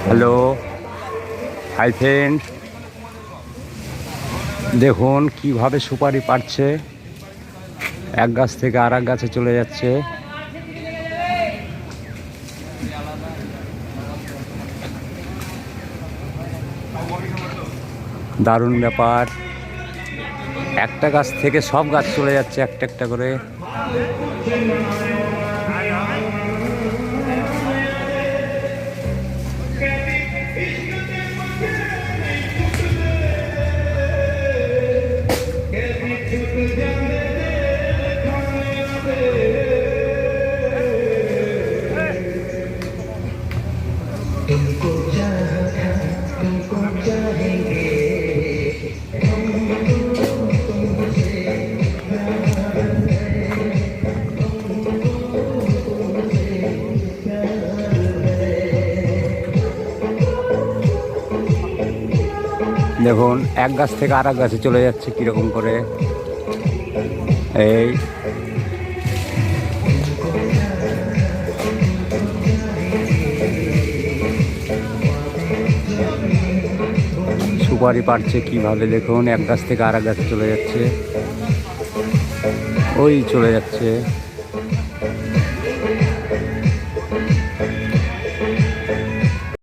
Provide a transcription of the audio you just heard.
Hello, hi friend, দেখুন কিভাবে সুপারি পাড়ছে, এক গাছ থেকে আর এক গাছে চলে যাচ্ছে। দারুণ ব্যাপার, একটা গাছ থেকে সব গাছ চলে যাচ্ছে একটা একটা করে। तुमको चाहा था, तुमको चाहेंगे, तुमसे प्यार है, तुमसे प्यार है। দেখুন এক গাছ থেকে আর এক গাছে চলে যাচ্ছে কিরকম করে। এই সুপারি পাড়ছে কিভাবে, দেখুন এক গাছ থেকে আর এক গাছে চলে যাচ্ছে, ওই চলে যাচ্ছে।